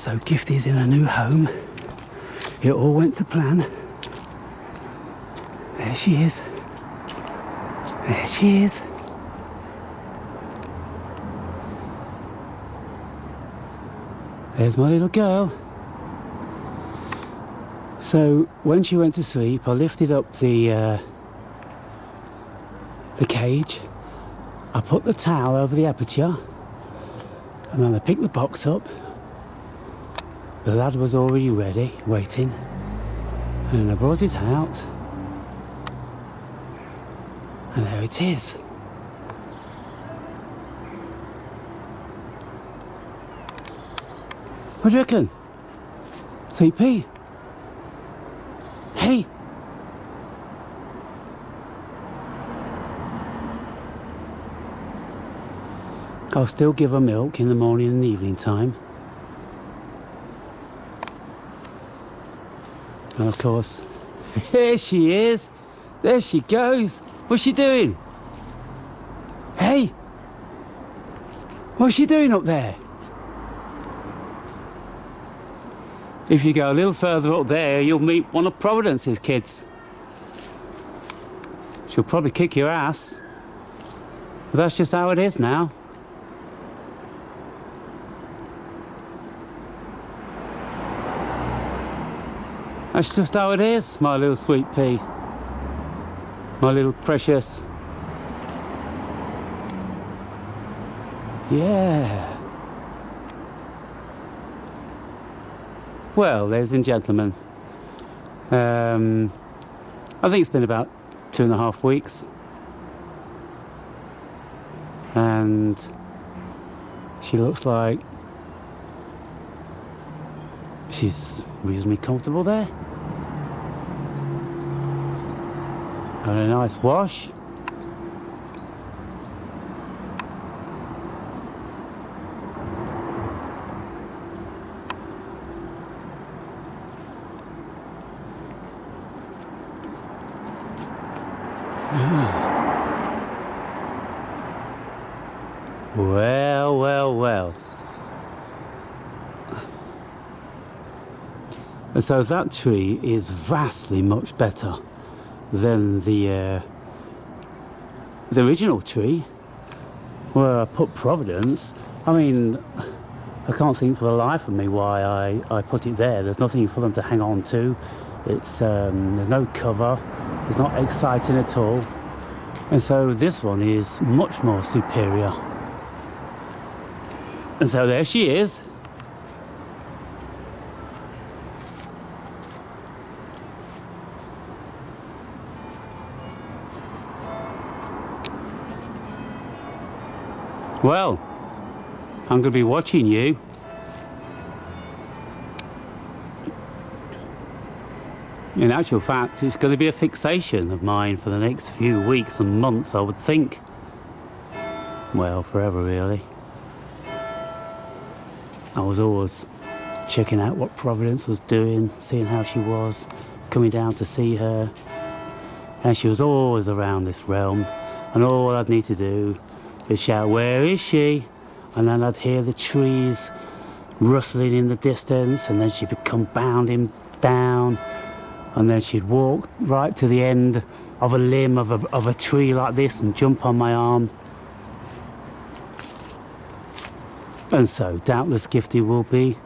So Gifty's in a new home. It all went to plan. There she is. There she is. There's my little girl. So when she went to sleep, I lifted up the cage. I put the towel over the aperture, and then I picked the box up. The lad was already ready, waiting, and I brought it out, and there it is. What do you reckon? Sweet pea? Hey! I'll still give her milk in the morning and evening time. And of course, here she is. There she goes. What's she doing? Hey! What's she doing up there? If you go a little further up there, you'll meet one of Providence's kids. She'll probably kick your ass. But that's just how it is now. That's just how it is, my little sweet pea. My little precious. Yeah. Well, ladies and gentlemen, I think it's been about 2.5 weeks. And she looks like she's reasonably comfortable there. And a nice wash. Well, well, well. And so that tree is vastly much better than the original tree where I put Providence. I mean, I can't think for the life of me why I put it there. There's nothing for them to hang on to. It's there's no cover. It's not exciting at all. And so this one is much more superior. And so there she is. Well, I'm going to be watching you. In actual fact, it's going to be a fixation of mine for the next few weeks and months, I would think. Well, forever really. I was always checking out what Providence was doing, seeing how she was, coming down to see her. And she was always around this realm, and all I'd need to do is shout, "Where is she?" And then I'd hear the trees rustling in the distance, and then she'd come bounding down, and then she'd walk right to the end of a limb of a tree like this and jump on my arm. And so doubtless Gifty will be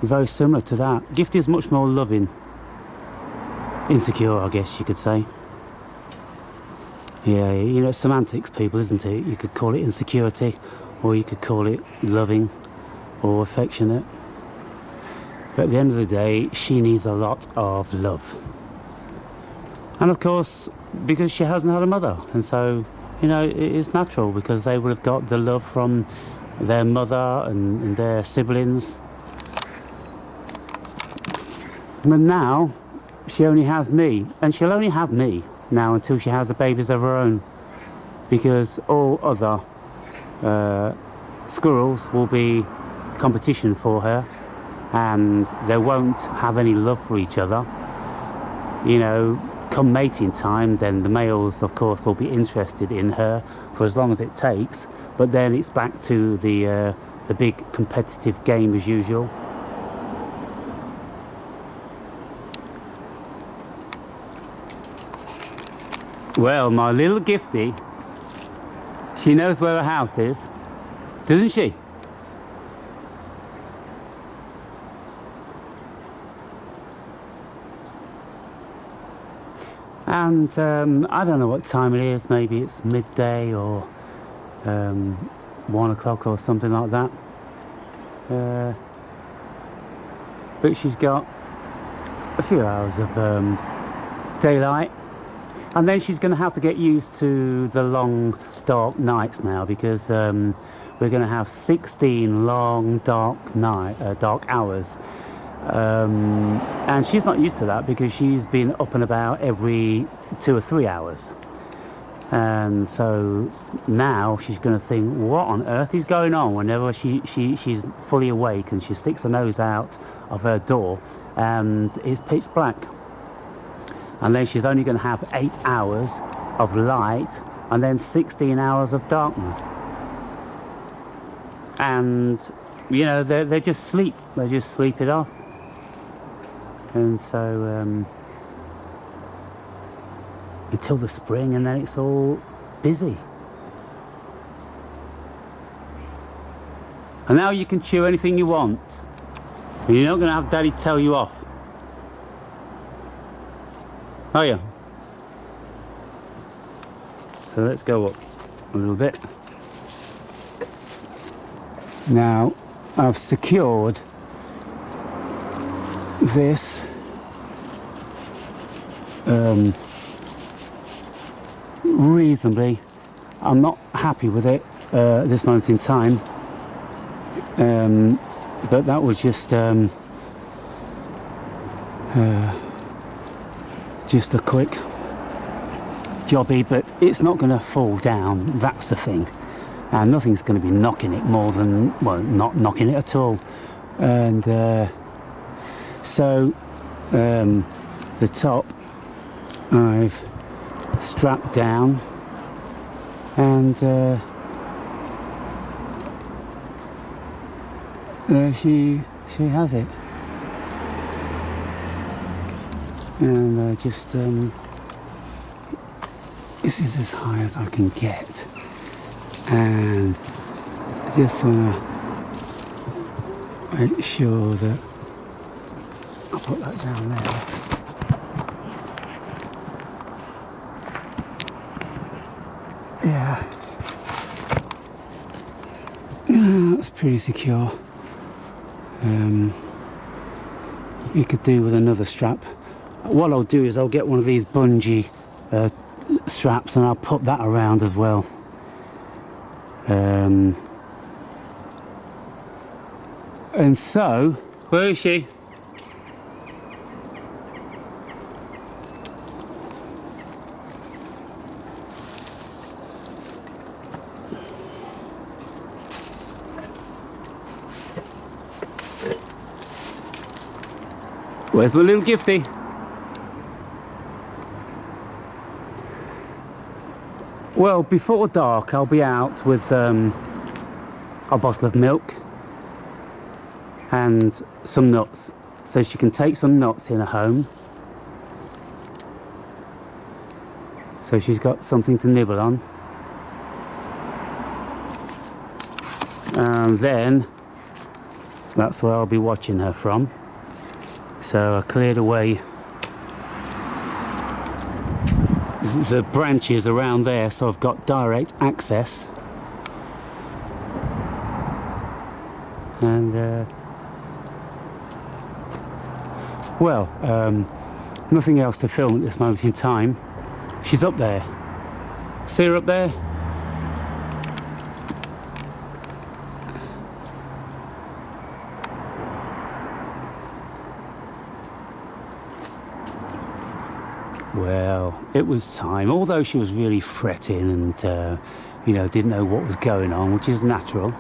very similar to that. Gifty is much more loving, insecure, I guess you could say. Yeah, you know, it's semantics, people, isn't it? You could call it insecurity, or you could call it loving or affectionate. But at the end of the day, she needs a lot of love. And of course, because she hasn't had a mother. And so, you know, it's natural, because they would have got the love from their mother and their siblings. But now, she only has me. And she'll only have me now until she has the babies of her own. Because all other squirrels will be competition for her, and they won't have any love for each other. You know, come mating time, then the males, of course, will be interested in her for as long as it takes, but then it's back to the the big competitive game as usual. Well, my little Gifty, she knows where her house is, doesn't she? And I don't know what time it is, maybe it's midday or 1 o'clock or something like that. But she's got a few hours of daylight. And then she's going to have to get used to the long, dark nights now, because we're going to have 16 long, dark hours. And she's not used to that because she's been up and about every 2 or 3 hours. And so now she's going to think, what on earth is going on? Whenever she's fully awake and she sticks her nose out of her door and it's pitch black. And then she's only going to have 8 hours of light and then 16 hours of darkness. And, you know, they just sleep. They just sleep it off. And so, until the spring, and then it's all busy. And now you can chew anything you want. And you're not going to have Daddy tell you off. Oh yeah. So let's go up a little bit. Now I've secured this reasonably. I'm not happy with it at this moment in time, but that was just a quick jobby, but it's not going to fall down, that's the thing, and nothing's going to be knocking it more than, well, not knocking it at all. And so the top I've strapped down, and there she has it. And just this is as high as I can get, and I just want to make sure that I'll put that down there. Yeah, that's pretty secure. You could do with another strap. What I'll do is I'll get one of these bungee straps and I'll put that around as well. And so, where is she? Where's my little Gifty? Well, before dark I'll be out with a bottle of milk and some nuts, so she can take some nuts in her home, so she's got something to nibble on. And then that's where I'll be watching her from. So I cleared away the branches around there, so I've got direct access. And well, nothing else to film at this moment in time. She's up there. See her up there? Well, it was time. Although she was really fretting and you know, didn't know what was going on, which is natural,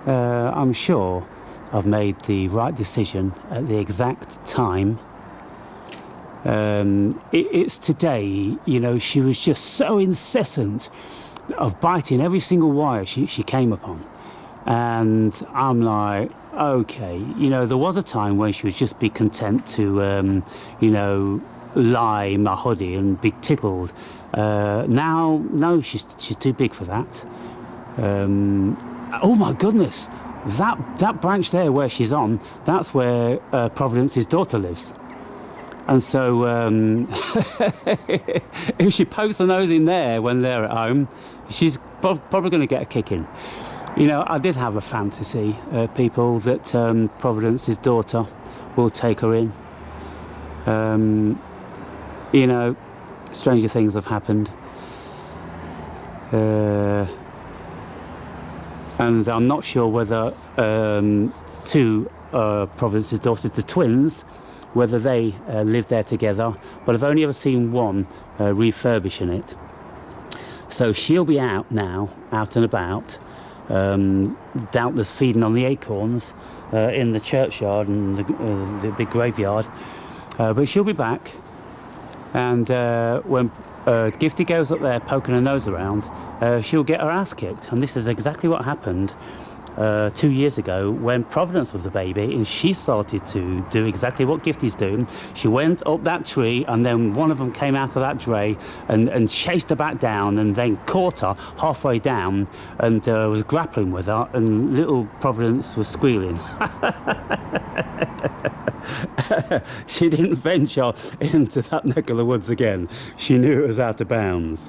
I'm sure I've made the right decision at the exact time. It's today, you know, she was just so incessant of biting every single wire she came upon. And I'm like, okay, you know, there was a time when she would just be content to, you know, lie in my hoodie and be tickled. Now, no, she's too big for that. Oh my goodness, that branch there where she's on, that's where Providence's daughter lives. And so if she pokes her nose in there when they're at home, she's probably going to get a kick in. You know, I did have a fantasy, people, that Providence's daughter will take her in. You know, stranger things have happened. And I'm not sure whether two Providence's daughters, the twins, whether they live there together, but I've only ever seen one refurbishing it. So she'll be out now, out and about, doubtless feeding on the acorns in the churchyard and the big graveyard. But she'll be back, and when Gifty goes up there poking her nose around, she'll get her ass kicked. And this is exactly what happened 2 years ago when Providence was a baby, and she started to do exactly what Gifty's doing. She went up that tree, and then one of them came out of that dray and chased her back down, and then caught her halfway down and was grappling with her, and little Providence was squealing. She didn't venture into that neck of the woods again. She knew it was out of bounds.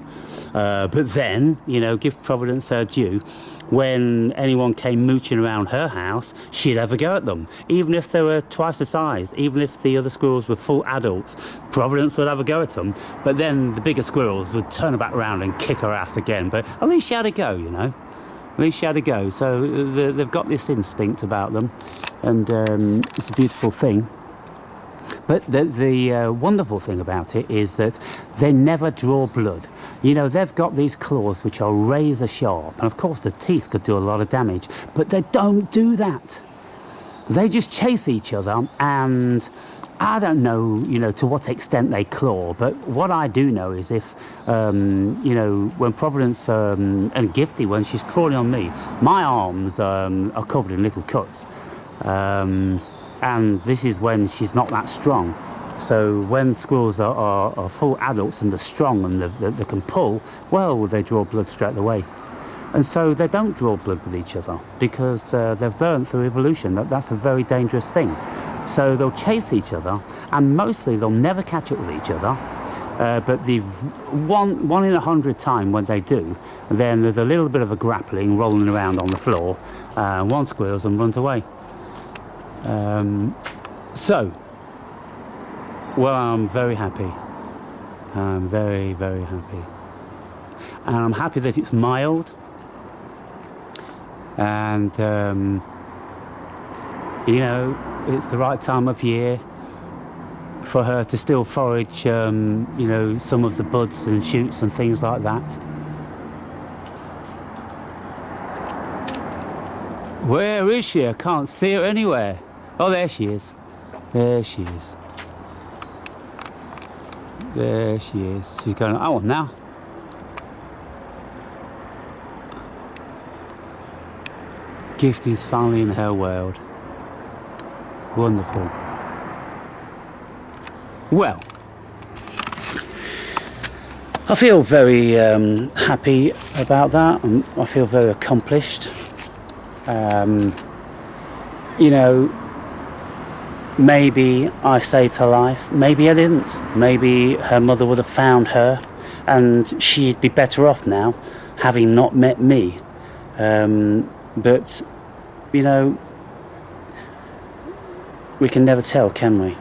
But then, you know, give Providence her due. When anyone came mooching around her house, she'd have a go at them. Even if they were twice the size, even if the other squirrels were full adults, Providence would have a go at them. But then the bigger squirrels would turn her back around and kick her ass again. But at least she had a go, you know. At least she had a go. So they've got this instinct about them, and it's a beautiful thing. But the wonderful thing about it is that they never draw blood. You know, they've got these claws which are razor sharp, and of course the teeth could do a lot of damage, but they don't do that. They just chase each other, and I don't know, you know, to what extent they claw, but what I do know is if, you know, when Providence and Gifty, when she's crawling on me, my arms are covered in little cuts. And this is when she's not that strong. So when squirrels are full adults and they're strong and they can pull, well, they draw blood straight away. And so they don't draw blood with each other because they've learned through evolution that that's a very dangerous thing. So they'll chase each other, and mostly they'll never catch up with each other. But the one in 100 time when they do, then there's a little bit of a grappling, rolling around on the floor. One squeals and runs away. Well, I'm very happy. I'm very, very happy. And I'm happy that it's mild. And, you know, it's the right time of year for her to still forage, you know, some of the buds and shoots and things like that. Where is she? I can't see her anywhere. Oh, there she is. There she is. There she is. She's going, oh, now. Gifty's finally in her world. Wonderful. Well, I feel very happy about that, and I feel very accomplished. You know, maybe I saved her life, maybe I didn't. Maybe her mother would have found her and she'd be better off now, having not met me. But, you know, we can never tell, can we?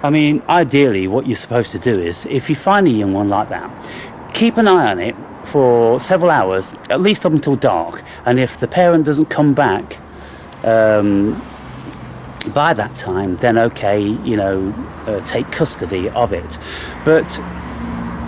I mean, ideally what you're supposed to do is, if you find a young one like that, keep an eye on it for several hours, at least up until dark, and if the parent doesn't come back by that time, then okay, you know, take custody of it. But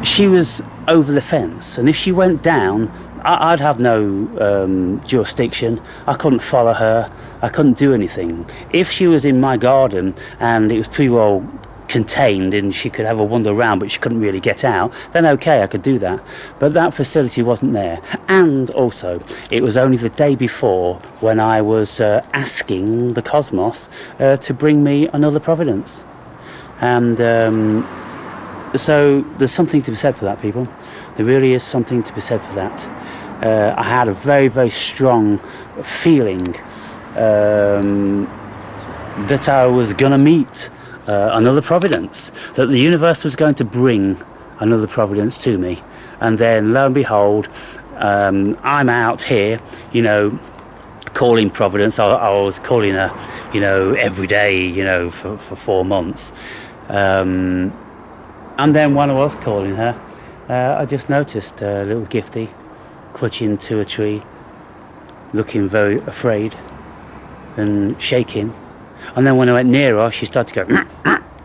she was over the fence, and if she went down, I'd have no jurisdiction. I couldn't follow her, I couldn't do anything. If she was in my garden and it was pretty well contained and she could have a wander around but she couldn't really get out, then okay, I could do that. But that facility wasn't there. And also, it was only the day before when I was asking the cosmos to bring me another Providence. And so there's something to be said for that, people. There really is something to be said for that. I had a very, very strong feeling that I was going to meet another Providence, that the universe was going to bring another Providence to me. And then, lo and behold, I'm out here, you know, calling Providence. I was calling her, you know, every day, you know, for 4 months. And then when I was calling her, I just noticed a little Giftie clutching to a tree, looking very afraid and shaking. And then when I went near her, she started to go,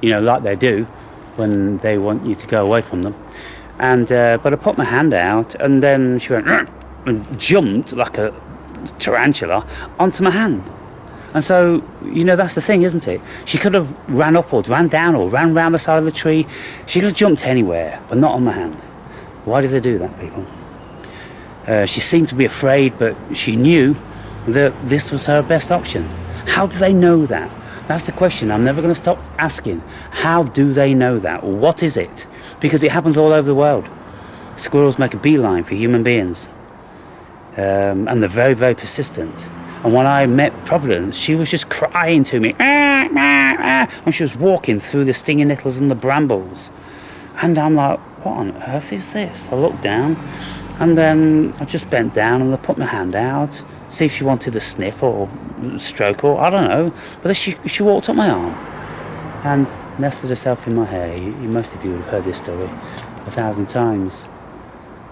you know, like they do when they want you to go away from them. And but I put my hand out, and then she went and jumped like a tarantula onto my hand. And so, you know, that's the thing, isn't it? She could have ran up or ran down or ran round the side of the tree. She could have jumped anywhere, but not on my hand. Why did they do that, people? She seemed to be afraid, but she knew that this was her best option. How do they know that? That's the question I'm never going to stop asking. How do they know that? What is it? Because it happens all over the world. Squirrels make a beeline for human beings. And they're very, very persistent. And when I met Providence, she was just crying to me. Ah, ah, ah, and she was walking through the stinging nettles and the brambles. And I'm like, what on earth is this? I looked down, and then I just bent down and I put my hand out, see if she wanted a sniff or stroke or I don't know. But then she walked up my arm and nestled herself in my hair. Most of you would have heard this story 1,000 times.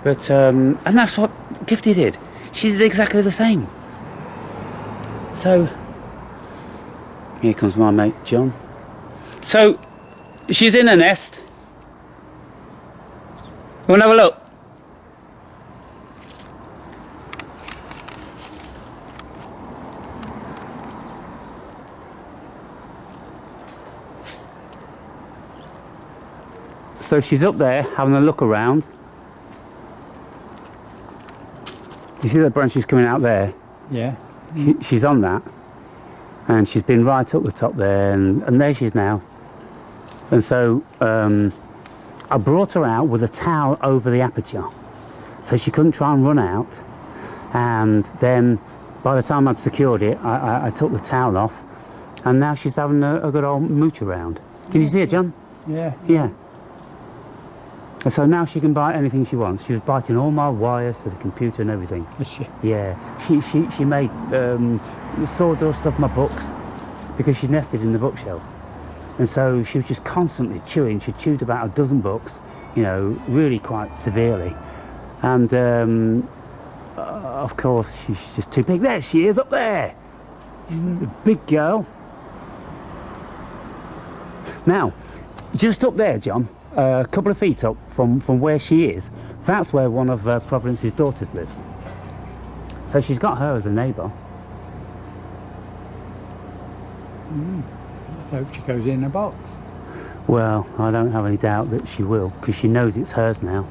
But and that's what Giftie did. She did exactly the same. So here comes my mate John. So she's in a nest. You want to have a look? So she's up there having a look around. You see the branches coming out there? Yeah. She's on that, and she's been right up the top there, and there she is now. And so I brought her out with a towel over the aperture, so she couldn't try and run out. And then by the time I'd secured it, I took the towel off, and now she's having a good old mooch around. Can you see it, John? Yeah. Yeah. And so now she can bite anything she wants. She was biting all my wires to the computer and everything. Is she? Yeah. She made sawdust of my books because she nested in the bookshelf. And so she was just constantly chewing. She chewed about a dozen books, you know, really quite severely. And of course, she's just too big. There she is, up there. She's a big girl. Now, just up there, John, a couple of feet up from where she is, that's where one of Providence's daughters lives. So she's got her as a neighbour. Let's hope she goes in a box. Well, I don't have any doubt that she will, because she knows it's hers now.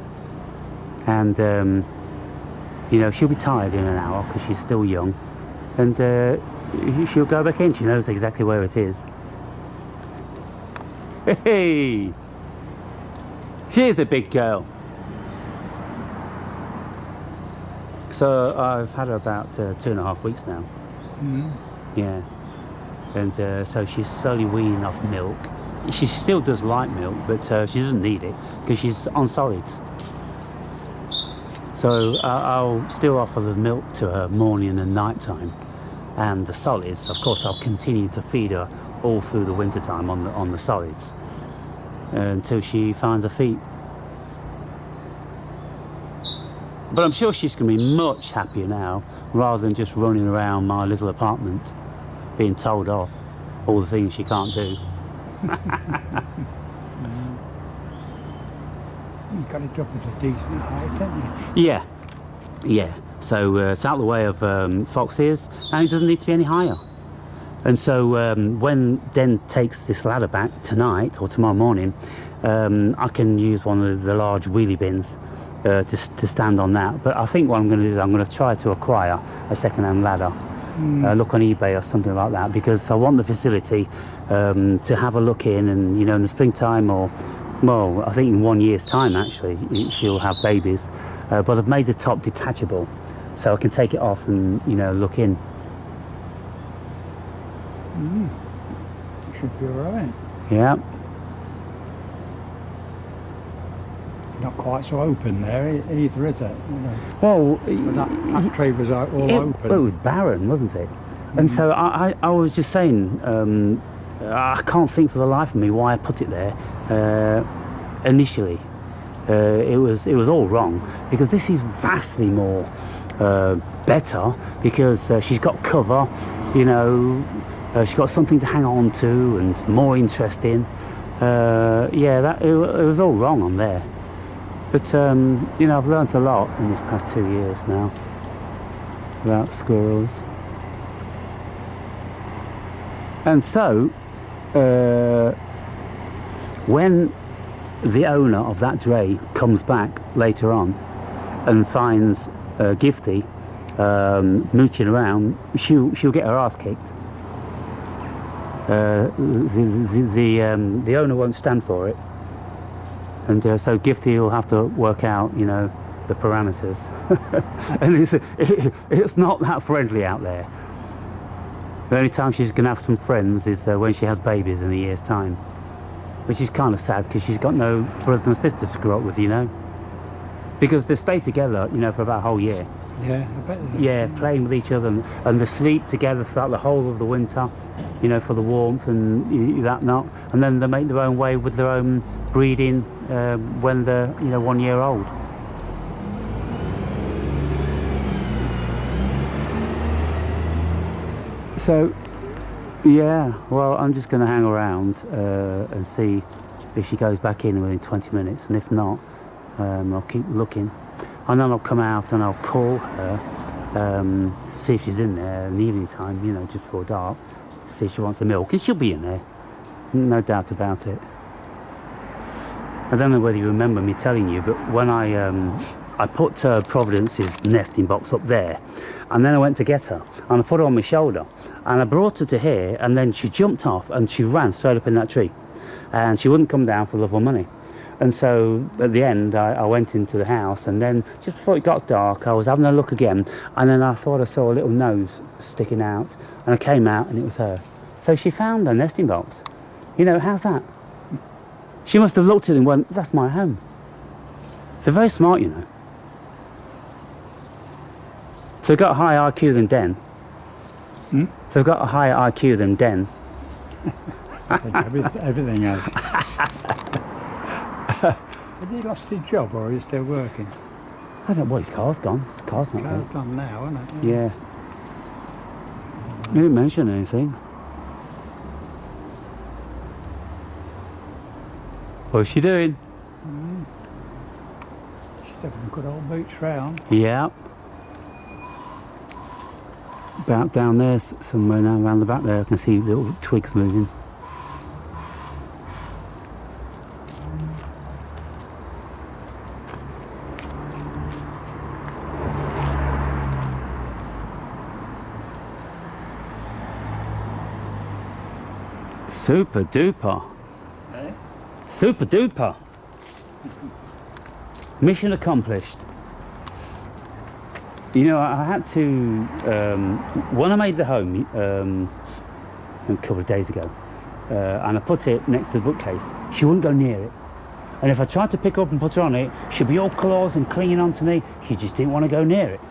And, you know, she'll be tired in an hour because she's still young. And she'll go back in. She knows exactly where it is. Hey! She is a big girl. So I've had her about 2.5 weeks now. Yeah. And so she's slowly weaning off milk. She still does like milk, but she doesn't need it because she's on solids. So I'll still offer the milk to her morning and night time. And the solids, of course, I'll continue to feed her all through the winter time on the solids until she finds her feet. But I'm sure she's going to be much happier now, rather than just running around my little apartment being told off all the things she can't do. You've got to drop it a decent height, haven't you? Yeah, yeah. So it's out of the way of fox ears, and it doesn't need to be any higher. And so when Den takes this ladder back tonight or tomorrow morning, I can use one of the large wheelie bins to stand on that. But I think what I'm going to do is I'm going to try to acquire a second-hand ladder. Look on eBay or something like that, because I want the facility to have a look in, and in the springtime, or well, I think in 1 year's time actually she'll have babies, but I've made the top detachable so I can take it off and look in. Should be alright. Yeah. Not quite so open there either, is it? Well, but that tree was all open. Well, it was barren, wasn't it? And so I was just saying, I can't think for the life of me why I put it there initially. It was all wrong, because this is vastly more better, because she's got cover, she's got something to hang on to and more interesting. Yeah, it was all wrong on there. But, I've learnt a lot in this past 2 years now about squirrels. And so, when the owner of that dray comes back later on and finds Gifty mooching around, she'll get her ass kicked. The owner won't stand for it. And so Gifty will have to work out, the parameters. And it's not that friendly out there. The only time she's going to have some friends is when she has babies in a year's time. Which is kind of sad, because she's got no brothers and sisters to grow up with, Because they stay together, for about a whole year. Yeah, I bet they do. Yeah, playing with each other, and they sleep together throughout the whole of the winter, for the warmth and that not. And then they make their own way with their own breeding when they're 1 year old. So yeah, well, I'm just going to hang around and see if she goes back in within 20 minutes, and if not, I'll keep looking, and then I'll come out and I'll call her, see if she's in there in the evening time, just before dark, see if she wants a milk, and she'll be in there, no doubt about it. I don't know whether you remember me telling you, but when I put Providence's nesting box up there, and then I went to get her, and I put her on my shoulder, and I brought her to here, and then she jumped off and she ran straight up in that tree, and she wouldn't come down for love or money. And so at the end I went into the house, and then just before it got dark I was having a look again, and then I thought I saw a little nose sticking out, and I came out and it was her. So she found her nesting box. How's that? She must have looked at it and went, that's my home. They're very smart, They've got a higher IQ than Den. They've got a higher IQ than Den. I think everything has. Has he lost his job, or is he still working? I don't know, his car's gone. His car's not there. Car's gone now, isn't it? Yeah. He didn't mention anything. What's she doing? She's having a good old boots round. Yeah. About down there somewhere now, around the back there, I can see little twigs moving. Super duper. Eh? Super duper. Mission accomplished. I had to, when I made the home a couple of days ago, and I put it next to the bookcase, she wouldn't go near it. And if I tried to pick her up and put her on it, she'd be all claws and clinging onto me. She just didn't want to go near it.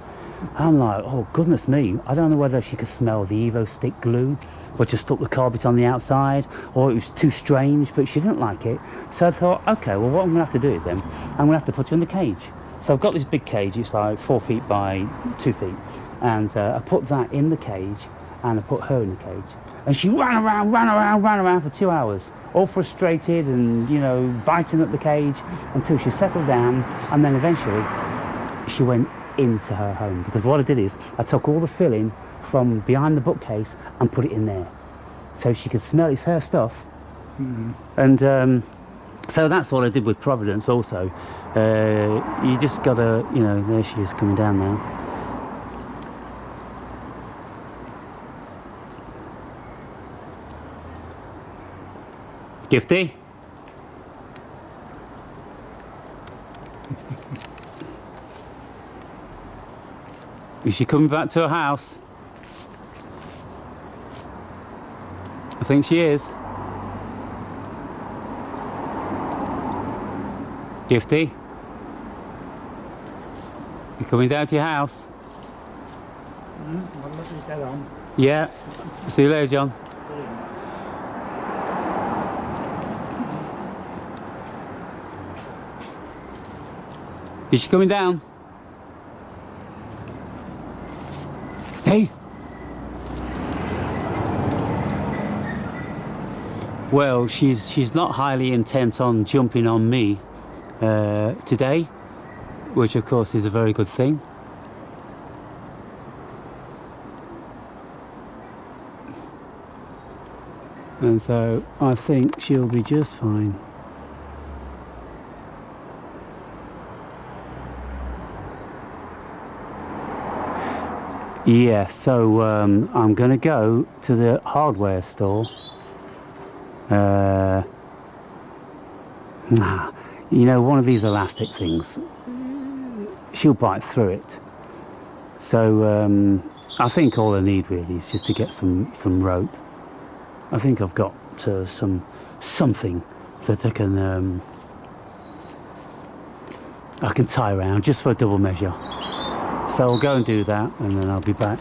I'm like, oh goodness me, I don't know whether she could smell the Evo stick glue, or just stuck the carpet on the outside, or it was too strange, but she didn't like it. So I thought, okay, well what I'm going to have to do is then, I'm going to have to put her in the cage. So I've got this big cage, it's like 4 feet by 2 feet, and I put that in the cage, and I put her in the cage. And she ran around for 2 hours, all frustrated and, biting at the cage, until she settled down, and then eventually she went into her home. Because what I did is, I took all the filling from behind the bookcase and put it in there. so she could smell. It's her stuff. And so that's what I did with Providence also. You just gotta, you know, there she is coming down now. Gifty? Is she coming back to her house? I think she is. Gifty? You coming down to your house? I'll let you get on. Yeah. See you later, John. Is she coming down? Hey! Well, she's not highly intent on jumping on me today, which of course is a very good thing. And so I think she'll be just fine. Yeah, so I'm going to go to the hardware store. You know, one of these elastic things, she'll bite through it. So I think all I need really is just to get some rope. I think I've got something that I can tie around just for a double measure. So I'll go and do that and then I'll be back.